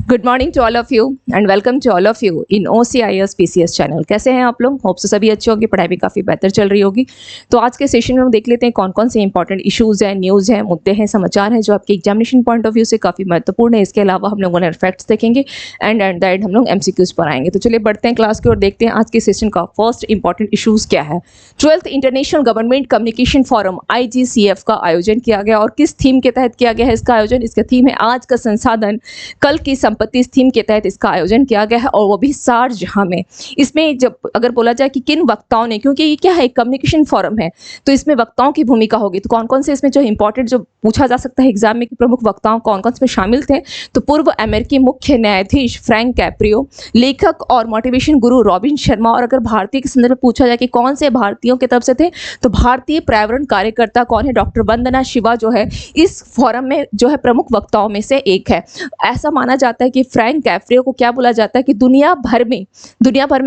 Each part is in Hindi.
Good morning to all of you and welcome to all of you in OCIS PCS channel. कैसे हैं आप लोग? होप से सभी अच्छे होंगे, पढ़ाई भी काफ़ी बेहतर चल रही होगी। तो आज के सेशन में हम देख लेते हैं कौन कौन से इंपॉर्टेंट इश्यूज़ हैं, न्यूज़ हैं, मुद्दे हैं, समाचार हैं जो आपके एग्जामिनेशन पॉइंट ऑफ व्यू से काफ़ी महत्वपूर्ण है। इसके अलावा हम लोगों ने फैक्ट्स देखेंगे एंड एट द एंड हम लोग MCQs पर आएंगे। तो चलिए बढ़ते हैं क्लास की और देखते हैं आज के सेशन का फर्स्ट इंपॉर्टेंट इशूज़ क्या है। 12th international government communication forum IGCF का आयोजन किया गया और किस थीम के तहत किया गया है इसका आयोजन? इसका थीम है आज का संसाधन कल की संपत्ति। इस थीम के तहत इसका आयोजन किया गया है और वो भी शारजाह में। इसमें जब अगर बोला जाए कि किन वक्ताओं ने, क्योंकि ये क्या है, कम्युनिकेशन फोरम है, तो इसमें वक्ताओं की भूमिका होगी। तो कौन कौन से इसमें जो इंपॉर्टेंट जो पूछा जा सकता है एग्जाम में कि प्रमुख वक्ताओं कौन कौन इसमें शामिल थे, तो पूर्व अमेरिकी मुख्य न्यायाधीश फ्रैंक कैप्रियो, लेखक और मोटिवेशन गुरु रॉबिन शर्मा, और अगर भारतीय के संदर्भ में पूछा जाए कि कौन से भारतीयों की तरफ से थे, तो भारतीय पर्यावरण कार्यकर्ता कौन है? डॉक्टर वंदना शिवा जो है इस फोरम में जो है प्रमुख वक्ताओं में से एक है। ऐसा माना जाता है कि फ्रैंक कैप्रियो को क्या बोला जाता है कि दुनिया भर में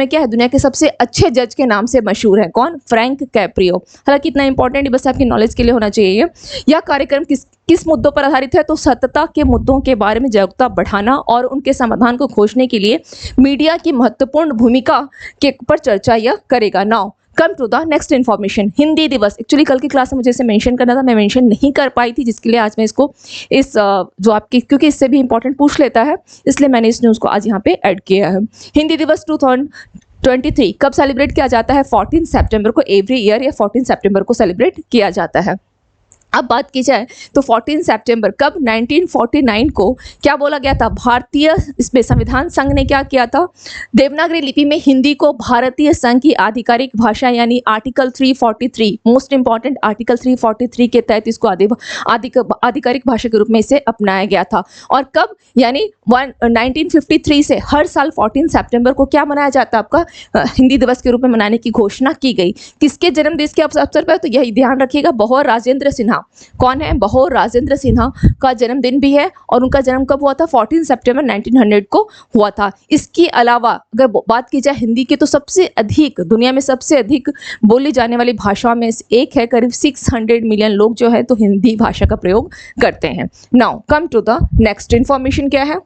क्या है, दुनिया के सबसे अच्छे जज के नाम से मशहूर है। कौन? Frank Caprio. हालांकि इतना इंपॉर्टेंट बस आपकी नॉलेज के लिए होना चाहिए। यह कार्यक्रम किस मुद्दों पर आधारित है? तो सततता के मुद्दों के बारे में जागरूकता बढ़ाना और उनके समाधान को खोजने के लिए मीडिया की महत्वपूर्ण भूमिका के पर चर्चा यह करेगा। Now come to the next information. Hindi Diwas, actually कल की क्लास में मुझे इसे मेंशन करना था, मैं मेंशन नहीं कर पाई थी, जिसके लिए आज मैं इसको इस जो आपकी, क्योंकि इससे भी इंपॉर्टेंट पूछ लेता है, इसलिए मैंने इस न्यूज़ को आज यहाँ पे ऐड किया है। हिंदी दिवस 2023 कब सेलिब्रेट किया जाता है? 14 सितंबर को। एवरी ईयर या 14 सितंबर को सेलिब्रेट किया जाता है। अब बात की जाए तो 14 सितंबर कब? 1949 को क्या बोला गया था? भारतीय इसमें संविधान संघ ने क्या किया था? देवनागरी लिपि में हिंदी को भारतीय संघ की आधिकारिक भाषा यानी आर्टिकल 343, मोस्ट इंपॉर्टेंट आर्टिकल 343 के तहत इसको आधिकारिक भाषा के रूप में इसे अपनाया गया था। और कब? यानी 1953 से हर साल 14 सितंबर को क्या मनाया जाता है? आपका हिंदी दिवस के रूप में मनाने की घोषणा की गई। किसके जन्मदिन के अवसर पर? तो यही ध्यान रखिएगा, बहोर राजेंद्र सिन्हा। कौन है? बहोर राजेंद्र सिन्हा का जन्मदिन भी है और उनका जन्म कब हुआ था? 14 सितंबर 1900 को हुआ था। इसके अलावा अगर बात की जाए हिंदी की, तो सबसे अधिक, दुनिया में सबसे अधिक बोली जाने वाली भाषाओं में से एक है। करीब 600 मिलियन लोग जो है तो हिंदी भाषा का प्रयोग करते हैं। Now come to the next information. क्या है?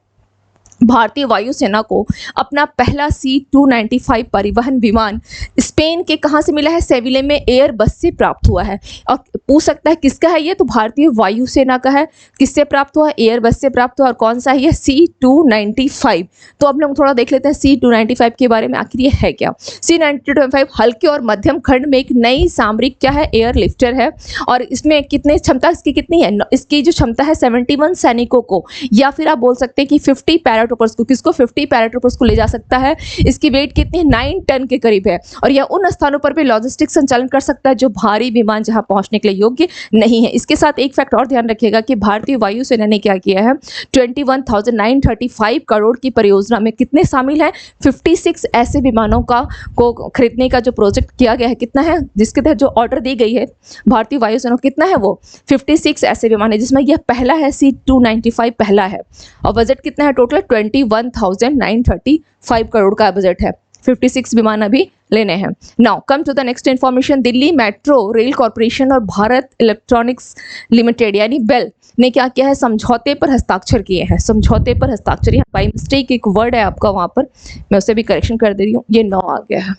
भारतीय वायुसेना को अपना पहला C-295 परिवहन विमान स्पेन के कहाँ से मिला है? सेविले में एयरबस से प्राप्त हुआ है। और पूछ सकता है किसका है ये? तो भारतीय वायुसेना का है। किससे प्राप्त हुआ? एयरबस से प्राप्त हुआ। और कौन सा है ये? C-295। तो अब लोग थोड़ा देख लेते हैं C-295 के बारे में, आखिर ये है क्या। C-295 हल्के और मध्यम खंड में एक नई सामरिक क्या है? एयरलिफ्टर है। और इसमें कितने क्षमता इसकी कितनी है? इसकी जो क्षमता है 71 सैनिकों को, या फिर आप बोल सकते हैं कि 50 पैराट्रूपर्स को, किसको? 50 पैराट्रूपर्स को ले जा सकता है। इसकी वेट कितनी है? 9 टन के करीब है। और यह उन स्थानों पर भी लॉजिस्टिक संचालन कर सकता है जो भारी विमान जहां पहुंचने के लिए योग्य नहीं है। इसके साथ एक फैक्ट और ध्यान रखिएगा कि भारतीय वायुसेना ने क्या किया है? 21,935 करोड़ की परियोजना में कितने शामिल हैं? 56 ऐसे विमानों को खरीदने का जो प्रोजेक्ट किया गया है। कितना है? जिसके तहत जो ऑर्डर दी गई है भारतीय वायुसेना, कितना है वो? 56 ऐसे विमान है, जिसमें यह पहला है। C-295 पहला है। और बजट कितना है टोटल? 21,935 करोड़ का बजट है। 56 विमान अभी लेने हैं। Now come to the next information. Delhi metro rail corporation और भारत इलेक्ट्रॉनिक्स लिमिटेड यानी बेल ने क्या किया है? समझौते पर हस्ताक्षर किए हैं। समझौते पर हस्ताक्षर, यहाँ बाई मिस्टेक एक वर्ड है आपका वहां पर, मैं उसे भी करेक्शन कर दे रही हूँ, ये 9 आ गया है।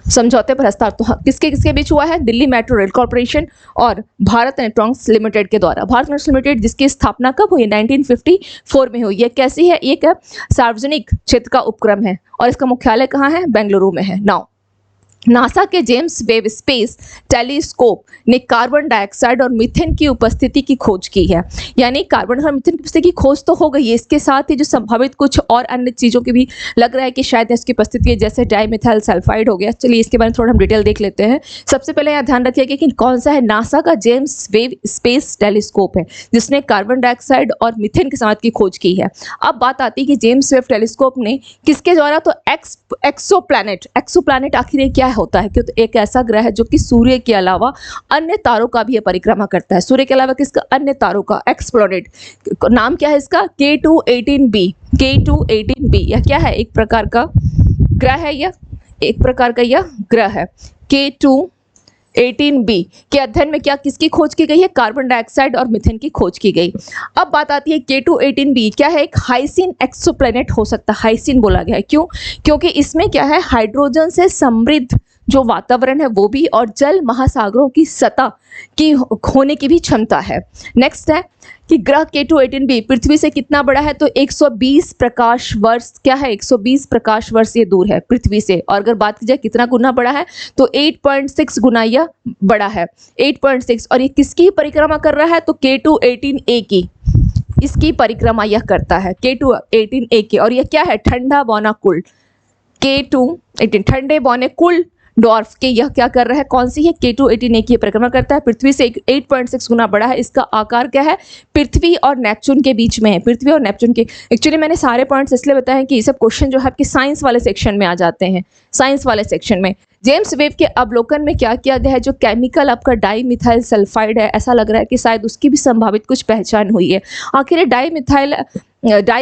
समझौते पर हस्ताक्षर तो किसके बीच हुआ है? दिल्ली मेट्रो रेल कॉर्पोरेशन और भारत इलेक्ट्रॉनिक्स लिमिटेड के द्वारा। भारत इलेक्ट्रॉनिक्स लिमिटेड जिसकी स्थापना कब हुई? 1954 में हुई। यह कैसी है? एक सार्वजनिक क्षेत्र का उपक्रम है और इसका मुख्यालय कहाँ है? बेंगलुरु में है। नाउ नासा के जेम्स वेब स्पेस टेलीस्कोप ने कार्बन डाइऑक्साइड और मीथेन की उपस्थिति की खोज की है। यानी कार्बन और मीथेन की उपस्थिति की खोज तो हो गई है, इसके साथ ही जो संभावित कुछ और अन्य चीज़ों की भी लग रहा है कि शायद इसकी उपस्थिति है, जैसे डाइमिथाइल सल्फाइड हो गया। चलिए इसके बारे में थोड़ा हम डिटेल देख लेते हैं। सबसे पहले यहाँ ध्यान रखिएगा कि कौन सा है? नासा का जेम्स वेब स्पेस टेलीस्कोप है, जिसने कार्बन डाइऑक्साइड और मीथेन के साथ की खोज की है। अब बात आती है कि जेम्स वेब टेलीस्कोप ने किसके द्वारा? तो एक्सोप्लैनेट आखिर क्या होता है? क्योंकि एक ऐसा ग्रह है जो कि सूर्य के अलावा अन्य तारों का भी परिक्रमा करता है। सूर्य के अलावा किसका? अन्य तारों का। एक्सप्लैनेट नाम क्या है इसका? K2-18b। K2-18b यह क्या है? एक प्रकार का ग्रह है, यह एक प्रकार का यह ग्रह है। K2 18B के अध्ययन में क्या किसकी खोज की गई है? कार्बन डाइऑक्साइड और मीथेन की खोज की गई। अब बात आती है K2-18b क्या है? एक हाइसिन एक्सोप्लैनेट हो सकता है। हाइसिन बोला गया है, क्यों? क्योंकि इसमें क्या है, हाइड्रोजन से समृद्ध जो वातावरण है वो भी, और जल महासागरों की सतह की होने की भी क्षमता है। नेक्स्ट है कि ग्रह K2-18b पृथ्वी से कितना बड़ा है? तो 120 प्रकाश वर्ष क्या है? 120 प्रकाश वर्ष ये दूर है पृथ्वी से। और अगर बात की जाए कितना गुना बड़ा है, तो 8.6 गुना यह बड़ा है, 8.6। और ये किसकी परिक्रमा कर रहा है? तो K2-18a की, इसकी परिक्रमा यह करता है, K2-18a की। और यह क्या है? ठंडा बौना कुल, K2-18 ठंडे बौने कुल डॉर्फ के यह क्या कर रहा है? कौन सी है? K2-18a की परिक्रमा करता है, पृथ्वी से 8.6 गुना बड़ा है। इसका आकार क्या है? पृथ्वी और नेपच्यून के बीच में है, पृथ्वी और नेपच्यून के। एक्चुअली मैंने सारे पॉइंट्स इसलिए बताए हैं कि ये सब क्वेश्चन जो है आपके साइंस वाले सेक्शन में आ जाते हैं, साइंस वाले सेक्शन में। जेम्स वेब के अवलोकन में क्या किया गया है? जो केमिकल आपका डाई मिथाइल सल्फाइड है, ऐसा लग रहा है कि शायद उसकी भी संभावित कुछ पहचान हुई है। आखिर डाई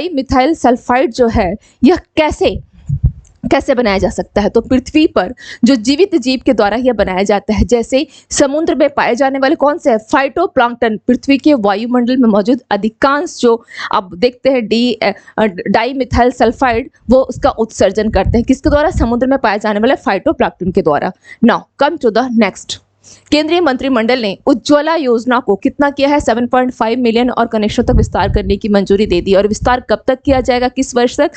मिथाइल सल्फाइड जो है यह कैसे बनाया जा सकता है? तो पृथ्वी पर जो जीवित जीव के द्वारा यह बनाया जाता है, जैसे समुद्र में पाए जाने वाले कौन से फाइटोप्लैंक्टन, पृथ्वी के वायुमंडल में मौजूद अधिकांश जो आप देखते हैं डाई मिथाइल सल्फाइड, वो उसका उत्सर्जन करते हैं किसके द्वारा? समुद्र में पाए जाने वाले फाइटोप्लैंक्टन के द्वारा। Now come to the next. केंद्रीय मंत्रिमंडल ने उज्ज्वला योजना को कितना किया है? 7.5 मिलियन और कनेक्शन तक विस्तार करने की मंजूरी दे दी। और विस्तार कब तक किया जाएगा? किस वर्ष तक?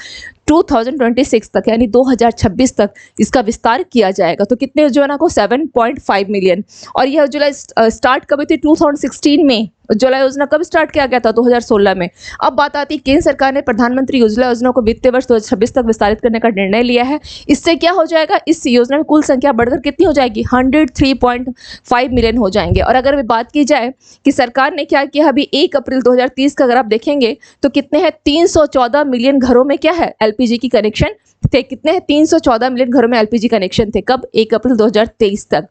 2026 तक, यानी 2026 तक इसका विस्तार किया जाएगा। तो कितने उज्ज्वला को? 7.5 मिलियन। और यह उज्ज्वला स्टार्ट कब हुई थी? 2016 में। उज्ज्वला योजना कब स्टार्ट किया गया था? 2016 में। अब बात आती है केंद्र सरकार ने प्रधानमंत्री उज्ज्वला योजना को वित्तीय वर्ष 2026 तक विस्तारित करने का निर्णय लिया है। इससे क्या हो जाएगा? इस योजना में कुल संख्या बढ़कर कितनी हो जाएगी? 103.5 मिलियन हो जाएंगे। और अगर बात की जाए कि सरकार ने क्या किया, अभी 1 अप्रैल 2030 का अगर आप देखेंगे तो कितने हैं? 314 मिलियन घरों में क्या है? एलपीजी की कनेक्शन थे। कितने हैं? 314 मिलियन घरों में एलपीजी कनेक्शन थे। कब? 1 अप्रैल 2023 तक।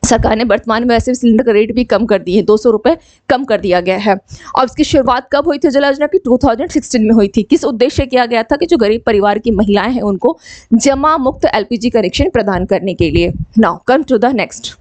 सरकार ने वर्तमान में वैसे भी सिलेंडर का रेट भी कम कर दिए, 200 रुपए कम कर दिया गया है। और इसकी शुरुआत कब हुई थी उज्ज्वला योजना की? 2016 में हुई थी। किस उद्देश्य किया गया था? कि जो गरीब परिवार की महिलाएं हैं उनको जमा मुक्त एलपीजी कनेक्शन प्रदान करने के लिए। Now come to the next.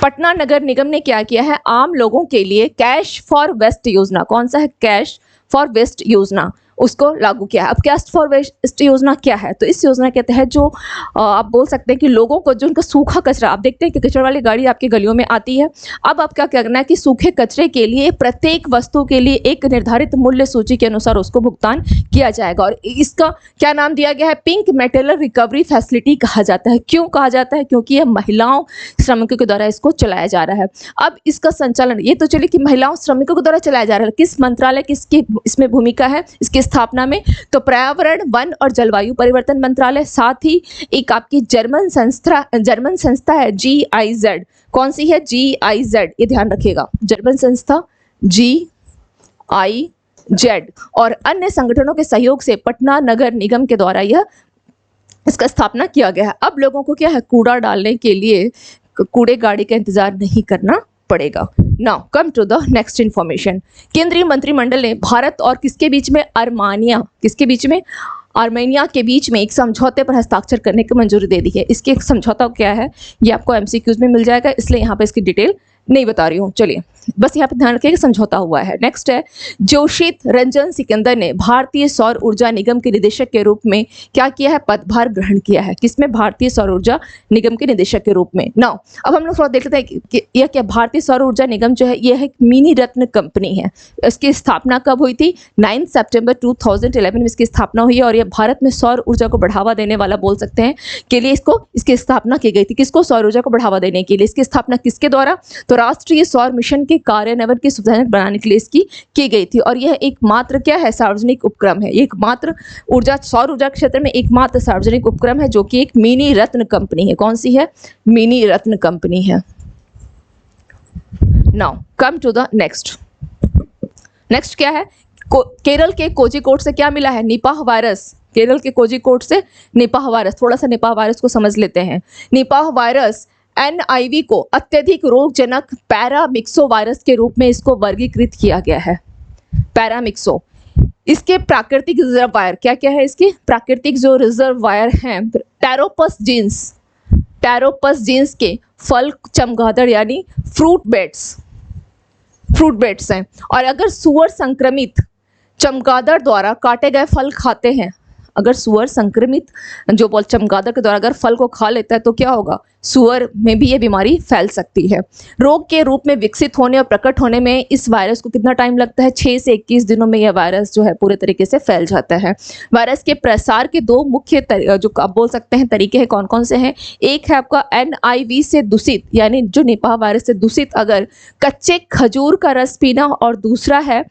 Patna नगर निगम ने क्या किया है? आम लोगों के लिए कैश फॉर वेस्ट योजना, कौन सा है? कैश फॉर वेस्ट योजना, उसको लागू किया है। अब कैश फॉर वेस्ट योजना क्या है? तो इस योजना के तहत जो आप बोल सकते हैं कि लोगों को जो उनका सूखा कचरा, आप देखते हैं कि कचरा वाली गाड़ी आपके गलियों में आती है। अब आप क्या करना है कि सूखे कचरे के लिए प्रत्येक वस्तु के लिए एक निर्धारित मूल्य सूची के अनुसार उसको भुगतान किया जाएगा। और इसका क्या नाम दिया गया है? पिंक मेटल रिकवरी फैसिलिटी कहा जाता है। क्यों कहा जाता है? क्योंकि यह महिलाओं श्रमिकों के द्वारा इसको चलाया जा रहा है। अब इसका संचालन, ये तो चलिए कि महिलाओं श्रमिकों के द्वारा चलाया जा रहा है, किस मंत्रालय किसकी इसमें भूमिका है इसकी स्थापना में? तो पर्यावरण, वन और जलवायु परिवर्तन मंत्रालय। साथ ही एक आपकी जर्मन संस्था है GIZ। कौन सी है? GIZ, ये ध्यान रखिएगा, जर्मन संस्था GIZ और अन्य संगठनों के सहयोग से पटना नगर निगम के द्वारा यह इसका स्थापना किया गया है। अब लोगों को क्या है? कूड़ा डालने के लिए कूड़े गाड़ी का इंतजार नहीं करना पड़ेगा। Now come to the next information. केंद्रीय मंत्रिमंडल ने भारत और किसके बीच में? आर्मेनिया के बीच में एक समझौते पर हस्ताक्षर करने की मंजूरी दे दी है। इसके एक समझौता क्या है ये आपको MCQs में मिल जाएगा, इसलिए यहाँ पे इसकी डिटेल नहीं बता रही हूँ। चलिए बस यहाँ पे ध्यान रखिए कि समझौता हुआ है। नेक्स्ट है जोशित रंजन सिकंदर ने भारतीय सौर ऊर्जा निगम के निदेशक के रूप में क्या किया है? पदभार ग्रहण किया है। किसमें? भारतीय सौर ऊर्जा निगम के निदेशक के रूप में। नाउ अब हम लोग थोड़ा देख लेते हैं कि यह क्या भारतीय सौर ऊर्जा निगम जो है यह एक मिनी रत्न कंपनी है। इसकी स्थापना कब हुई थी? 9 सितंबर 2011 में इसकी स्थापना हुई है। और यह भारत में सौर ऊर्जा को बढ़ावा देने वाला बोल सकते हैं के लिए इसकी स्थापना की गई थी। किसको? सौर ऊर्जा को बढ़ावा देने के लिए। इसकी स्थापना किसके द्वारा? तो राष्ट्रीय सौर मिशन के कार्यान्वयन की सुविधाजनक बनाने के लिए इसकी की गई थी। और यह एकमात्र क्या है? सार्वजनिक उपक्रम है। एकमात्र सौर ऊर्जा क्षेत्र में एकमात्र सार्वजनिक उपक्रम है जो कि एक मिनी रत्न कंपनी है। कौन सी है? मिनी रत्न कंपनी है। Now come to the next. Next क्या है? केरल के कोझिकोड से क्या मिला है? Nipah virus. केरल के कोझिकोड से निपाह वायरस। थोड़ा सा निपाह वायरस को समझ लेते हैं। निपाह वायरस NIV को अत्यधिक रोगजनक पैरामिक्सो वायरस के रूप में इसको वर्गीकृत किया गया है। पैरामिक्सो, इसके प्राकृतिक रिजर्वायर क्या क्या है? इसके प्राकृतिक जो रिजर्वायर हैं टेरोपस जीन्स, टेरोपस जीन्स के फल चमगादड़ यानी फ्रूट बेट्स हैं। और अगर सुअर संक्रमित चमगादड़ द्वारा काटे गए फल खाते हैं, अगर सुअर संक्रमित जो बोल चमगादड़ के द्वारा अगर फल को खा लेता है तो क्या होगा, सुअर में भी ये बीमारी फैल सकती है। रोग के रूप में विकसित होने और प्रकट होने में इस वायरस को कितना टाइम लगता है, 6 से 21 दिनों में यह वायरस जो है पूरे तरीके से फैल जाता है। वायरस के प्रसार के 2 मुख्य जो आप बोल सकते हैं तरीके हैं, कौन कौन से हैं। एक है आपका NIV से दूषित, यानी जो निपाह वायरस से दूषित अगर कच्चे खजूर का रस पीना, और दूसरा है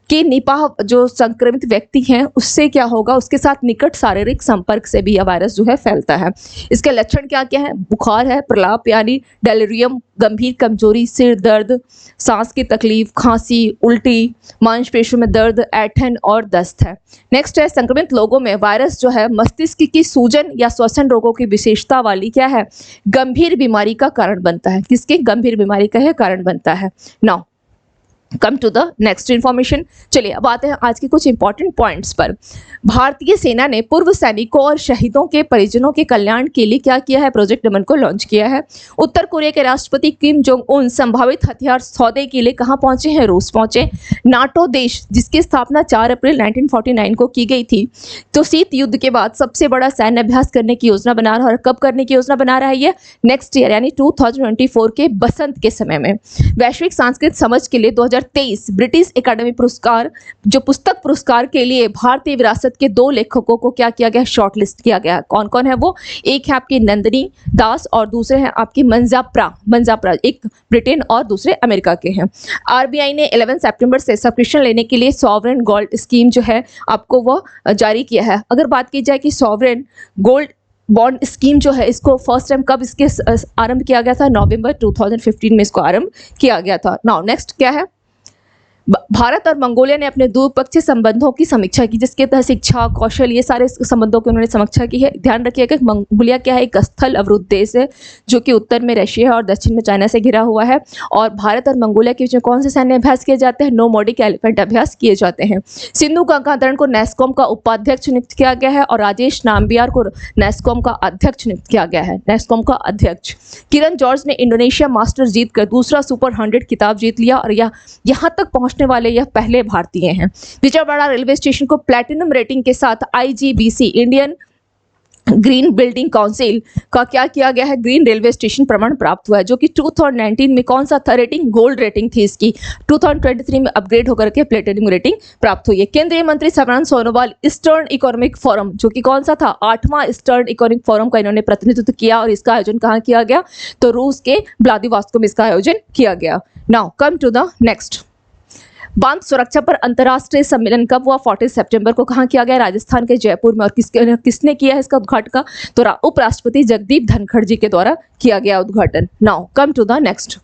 कि निपाह जो संक्रमित व्यक्ति हैं उससे क्या होगा, उसके साथ निकट शारीरिक संपर्क से भी यह वायरस जो है फैलता है। इसके लक्षण क्या क्या है, बुखार है, प्रलाप यानी डेलिरियम, गंभीर कमजोरी, सिर दर्द, सांस की तकलीफ, खांसी, उल्टी, मांसपेशियों में दर्द, ऐंठन और दस्त है। नेक्स्ट है संक्रमित लोगों में वायरस जो है मस्तिष्क की सूजन या श्वसन रोगों की विशेषता वाली क्या है, गंभीर बीमारी का कारण बनता है। किसके, गंभीर बीमारी का यह कारण बनता है। Now come to the next information. चलिए अब आते हैं आज के कुछ इंपॉर्टेंट पॉइंट्स पर। भारतीय सेना ने पूर्व सैनिकों और शहीदों के परिजनों के कल्याण के लिए क्या किया है, प्रोजेक्ट नमन को लॉन्च किया है। उत्तर कोरिया के राष्ट्रपति किम जोंग उन संभावित हथियार सौदे के लिए कहां पहुंचे हैं, रूस पहुंचे। नाटो देश जिसकी स्थापना 4 अप्रैल 1949 को की गई थी, तो शीत युद्ध के बाद सबसे बड़ा सैन्य अभ्यास करने की योजना बना रहा है। और कब करने की योजना बना रहा है, ये नेक्स्ट ईयर यानी 2024 के बसंत के समय में। वैश्विक सांस्कृतिक समझ के लिए 2023 ब्रिटिश एकेडमी पुरस्कार जो पुस्तक पुरस्कार के लिए भारतीय विरासत के 2 लेखकों को क्या किया गया, शॉर्टलिस्ट किया गया। कौन कौन है वो, एक है आपकी नंदिनी दास और दूसरे हैं आपकी मंजाप्रा, एक ब्रिटेन और दूसरे अमेरिका के हैं। RBI ने 11 सितंबर से सब्सक्रिप्शन लेने के लिए सॉवरेन गोल्ड स्कीम जो है आपको वो जारी किया है। अगर बात की जाए कि सॉवरेन गोल्ड बॉन्ड स्कीम जो है इसको फर्स्ट टाइम कब इसके आरंभ किया गया था, नवंबर 2015 में इसको आरंभ किया गया था। नाउ नेक्स्ट क्या है, भारत और मंगोलिया ने अपने द्विपक्षीय संबंधों की समीक्षा की, जिसके तहत शिक्षा, कौशल, ये सारे संबंधों की उन्होंने समीक्षा की है। ध्यान रखिएगा कि मंगोलिया क्या है, एक स्थल अवरुद्ध देश है जो कि उत्तर में रशिया है और दक्षिण में चाइना से घिरा हुआ है। और भारत और मंगोलिया के बीच में कौन से सैन्य अभ्यास किए जाते हैं, नोमोडिक एलिफेंट अभ्यास किए जाते हैं। सिंधु गंगाधरण को नेस्कॉम का उपाध्यक्ष नियुक्त किया गया है और राजेश नाम्बियार को नेस्कॉम का अध्यक्ष नियुक्त किया गया है, नेस्कॉम का अध्यक्ष। किरण जॉर्ज ने इंडोनेशिया मास्टर्स जीतकर दूसरा सुपर 100 खिताब जीत लिया और यहाँ तक पहुंचने वाले यह पहले भारतीय हैं। विजयवाड़ा रेलवे स्टेशन को प्लैटिनम रेटिंग के साथ IGBC Indian green building council का क्या किया गया है, ग्रीन रेलवे स्टेशन प्रमाण प्राप्त हुआ है, जो कि 2019 में कौन सा था रेटिंग, गोल्ड रेटिंग थी इसकी। 2023 में अपग्रेड होकर के प्लेटिनम रेटिंग प्राप्त हुई है। केंद्रीय मंत्री Sarbananda Sonowal eastern economic forum जो कि कौन सा था, 8वां ईस्टर्न इकोनॉमिक फोरम का इन्होंने प्रतिनिधित्व किया और इसका आयोजन कहाँ किया गया, तो रूस के व्लादिवोस्तोक में इसका आयोजन किया गया। Now come to the next. बांध सुरक्षा पर अंतर्राष्ट्रीय सम्मेलन कब हुआ, 40 सितंबर को कहाँ किया गया, राजस्थान के जयपुर में। और किसने किया है इसका उद्घाटन का, तो उपराष्ट्रपति जगदीप धनखड़ जी के द्वारा किया गया उद्घाटन। Now come to the next.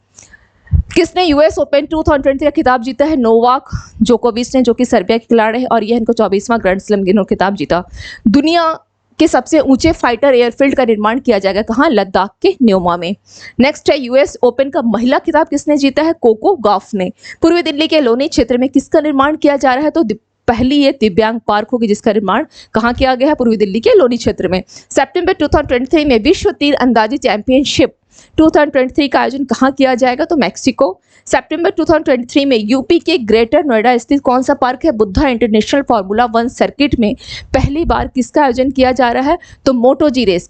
किसने US ओपन 2023 का खिताब जीता है, नोवाक जोकोविच ने, जो कि सर्बिया के खिलाड़ी है और यह इनको 24वां ग्रैंड स्लैम खिताब जीता। दुनिया के सबसे ऊंचे फाइटर एयरफील्ड का निर्माण किया जाएगा कहाँ, लद्दाख के न्योमा में। नेक्स्ट है US ओपन का महिला खिताब किसने जीता है, कोको गॉफ ने। पूर्वी दिल्ली के लोनी क्षेत्र में किसका निर्माण किया जा रहा है, तो पहली ये दिव्यांग पार्क होगी जिसका निर्माण कहाँ किया गया है, पूर्वी दिल्ली के लोनी क्षेत्र में। सितंबर 2023 में विश्व तीर अंदाजी चैंपियनशिप 2023 का आयोजन कहाँ किया जाएगा, तो मैक्सिको। सितंबर 2023 में यूपी के ग्रेटर नोएडा स्थित कौन सा पार्क है, बुद्धा इंटरनेशनल फार्मूला 1 सर्किट में पहली बार किसका आयोजन किया जा रहा है, तो मोटोजी रेस।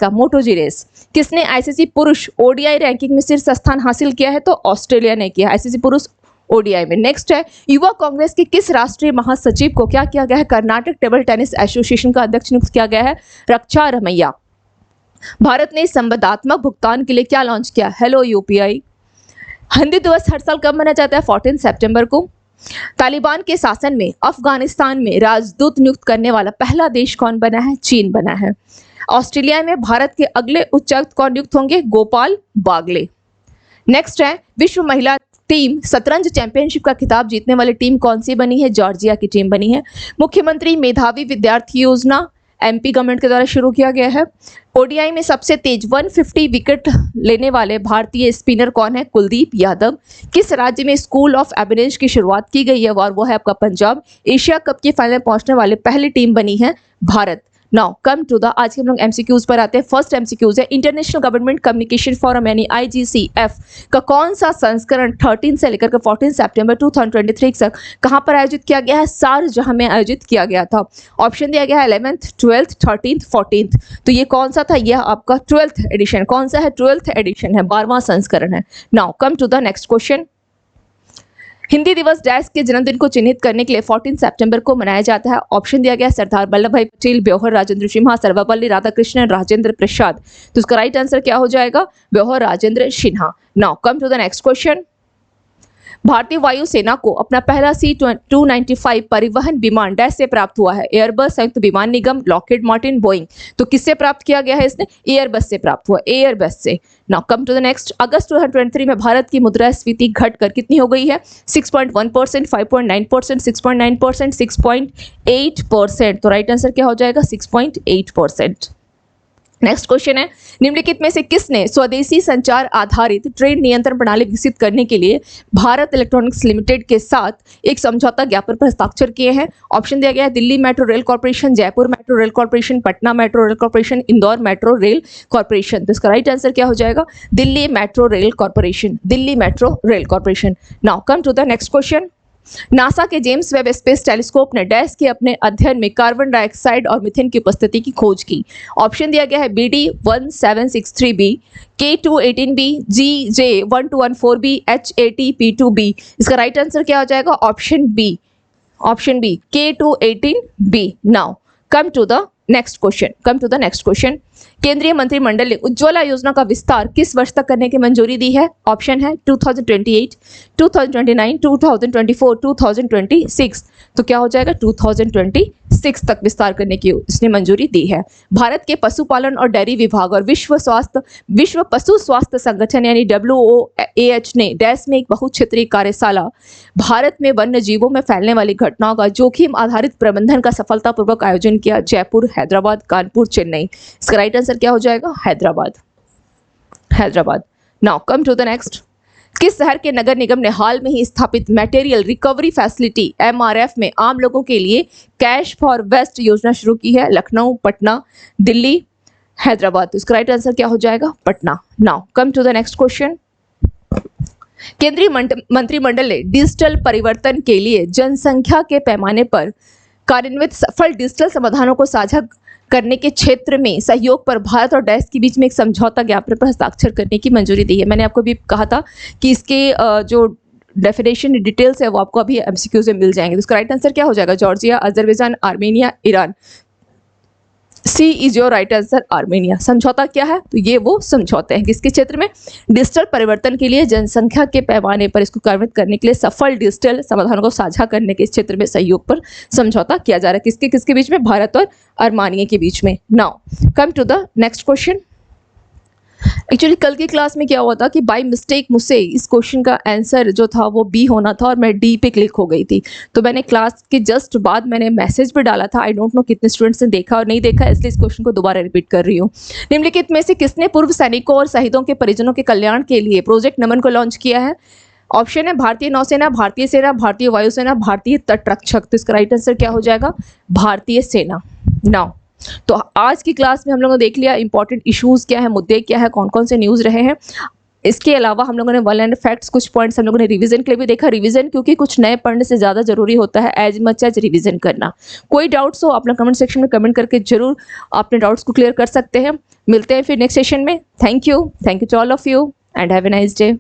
किसने ICC पुरुष ODI रैंकिंग में शीर्ष स्थान हासिल किया है, तो ऑस्ट्रेलिया ने किया ICC पुरुष ODI में। नेक्स्ट है युवा कांग्रेस के किस राष्ट्रीय महासचिव को क्या किया गया है, कर्नाटक टेबल टेनिस एसोसिएशन का अध्यक्ष नियुक्त किया गया है, रक्षा रमैया। भारत ने संवादात्मक भुगतान के लिए क्या लॉन्च किया, हेलो UPI। हिंदी दिवस हर साल कब मनाया जाता है, 14 सितंबर को। तालिबान के शासन में अफगानिस्तान में राजदूत नियुक्त करने वाला पहला देश कौन बना है, चीन बना है। ऑस्ट्रेलिया में भारत के अगले उच्चायुक्त कौन नियुक्त होंगे, गोपाल बागले। नेक्स्ट है विश्व महिला टीम शतरंज चैंपियनशिप का खिताब जीतने वाली टीम कौन सी बनी है, जॉर्जिया की टीम बनी है। मुख्यमंत्री मेधावी विद्यार्थी योजना MP गवर्नमेंट के द्वारा शुरू किया गया है। ODI में सबसे तेज 150 विकेट लेने वाले भारतीय स्पिनर कौन है, कुलदीप यादव। किस राज्य में स्कूल ऑफ एबिनेज की शुरुआत की गई है, और वो है आपका पंजाब। एशिया कप के फाइनल पहुंचने वाले पहली टीम बनी है Bharat. Now come to the, आज के हम लोग एमसीक्यूज पर आते हैं। फर्स्ट एमसीक्यूज है, इंटरनेशनल गवर्नमेंट कम्युनिकेशन फोरम यानी IGCF का कौन सा संस्करण 13 से लेकर के 14 सितंबर 2023 तक कहाँ पर आयोजित किया गया है? शारजाह में आयोजित किया गया था। ऑप्शन दिया गया है 11th, 12th, 13th, 14th। तो ये कौन सा था? यह आपका 12th एडिशन। कौन सा है? 12th एडिशन है, 12वां संस्करण है। Now come to the next question. Hindi Diwas dash के जन्मदिन को चिन्हित करने के लिए 14 सितंबर को मनाया जाता है। ऑप्शन दिया गया सरदार वल्लभ भाई पटेल, ब्योहर राजेंद्र सिन्हा, सर्वपल्ली राधाकृष्णन, राजेंद्र प्रसाद। तो इसका राइट आंसर क्या हो जाएगा? Beohar Rajendra Sinha. Now come to the next question. भारतीय वायुसेना को अपना पहला C-295 परिवहन विमान डैश से प्राप्त हुआ है? एयरबस, संयुक्त विमान निगम, लॉकहीड मार्टिन, बोइंग। तो किससे प्राप्त किया गया है इसने? एयरबस से प्राप्त हुआ, एयरबस से। Now come to the next. अगस्त 2023 में भारत की मुद्रास्फीति घटकर कितनी हो गई है? 6.1%, 5.9%, 6.9%, 6.8%। तो राइट आंसर क्या हो जाएगा? 6.8%। नेक्स्ट क्वेश्चन है, निम्नलिखित में से किसने स्वदेशी संचार आधारित ट्रेन नियंत्रण प्रणाली विकसित करने के लिए भारत इलेक्ट्रॉनिक्स लिमिटेड के साथ एक समझौता ज्ञापन पर हस्ताक्षर किए हैं? ऑप्शन दिया गया है Delhi metro rail corporation, Jaipur metro rail corporation, Patna metro rail corporation, Indore metro rail corporation. तो इसका राइट आंसर क्या हो जाएगा? Delhi metro rail corporation, Delhi metro rail corporation. Now come to the next question. NASA के जेम्स वेब स्पेस टेलीस्कोप ने डैश के अपने अध्ययन में कार्बन डाइऑक्साइड और मीथेन की उपस्थिति की खोज की? ऑप्शन दिया गया है BD1763b, K218b, GJ1214b, HATP2b। इसका राइट आंसर क्या हो जाएगा? Option B, option B, K218b। Now come to the next question, come to the next question. केंद्रीय मंत्रिमंडल ने उज्ज्वला योजना का विस्तार किस वर्ष तक करने की मंजूरी दी है? ऑप्शन है 2028, 2029, 2024, 2026। तो क्या हो जाएगा? 2026 तक विस्तार करने की इसने मंजूरी दी है। भारत के पशुपालन और डेयरी विभाग और विश्व पशु स्वास्थ्य संगठन यानी WOAH ने डैश में एक बहुक्षेत्रीय कार्यशाला भारत में वन्य जीवों में फैलने वाली घटनाओं का जोखिम आधारित प्रबंधन का सफलतापूर्वक आयोजन किया। जयपुर, हैदराबाद, कानपुर, चेन्नई। इसका राइट आंसर क्या हो जाएगा? Hyderabad, Hyderabad. Now come to the next. किस शहर के नगर निगम ने हाल में ही स्थापित मटेरियल रिकवरी फैसिलिटी MRF में आम लोगों के लिए कैश फॉर वेस्ट योजना शुरू की है? लखनऊ, पटना, दिल्ली, हैदराबाद। तो इसका राइट आंसर क्या हो जाएगा? Patna. Now come to the next question. केंद्रीय मंत्रिमंडल ने डिजिटल परिवर्तन के लिए जनसंख्या के पैमाने पर कार्यान्वित सफल डिजिटल समाधानों को साझा करने के क्षेत्र में सहयोग पर भारत और डैश के बीच में एक समझौता ज्ञापन पर हस्ताक्षर करने की मंजूरी दी है। मैंने आपको भी कहा था कि इसके जो डेफिनेशन डिटेल्स है वो आपको अभी MCQ से मिल जाएंगे। तो इसका राइट आंसर क्या हो जाएगा? Georgia, Azerbaijan, Armenia, Iran. C is your right answer, Armenia. समझौता क्या है? तो ये वो समझौते हैं किसके क्षेत्र में? डिजिटल परिवर्तन के लिए जनसंख्या के पैमाने पर इसको कार्यान्वित करने के लिए सफल डिजिटल समाधानों को साझा करने के क्षेत्र में सहयोग पर समझौता किया जा रहा है। किसके किसके बीच में? भारत और आर्मेनिया के बीच में। Now come to the next question. Actually कल की क्लास में क्या हुआ था कि बाय मिस्टेक मुझसे इस क्वेश्चन का आंसर जो था वो बी होना था और मैं डी पे क्लिक हो गई थी। तो मैंने क्लास के जस्ट बाद मैंने मैसेज पे डाला था। आई डोंट नो कितने स्टूडेंट्स ने देखा और नहीं देखा, इसलिए इस क्वेश्चन को दोबारा रिपीट कर रही हूँ। निम्नलिखित में से किसने पूर्व सैनिकों और शहीदों के परिजनों के कल्याण के लिए प्रोजेक्ट नमन को लॉन्च किया है? ऑप्शन है भारतीय नौसेना, भारतीय सेना, भारतीय वायुसेना, भारतीय तटरक्षक। तो इसका राइट आंसर क्या हो जाएगा? भारतीय सेना। नाउ तो आज की क्लास में हम लोगों ने देख लिया इंपॉर्टेंट इश्यूज क्या है, मुद्दे क्या है, कौन कौन से न्यूज़ रहे हैं। इसके अलावा हम लोगों ने वर्ल्ड फैक्ट्स, कुछ पॉइंट्स हम लोगों ने रिवीजन के लिए भी देखा। रिवीजन क्योंकि कुछ नए पढ़ने से ज़्यादा जरूरी होता है एज मच एज रिवीजन करना। कोई डाउट्स हो आप लोग कमेंट सेक्शन में कमेंट करके जरूर अपने डाउट्स को क्लियर कर सकते हैं। मिलते हैं फिर नेक्स्ट सेशन में। Thank you to all of you and have a nice day.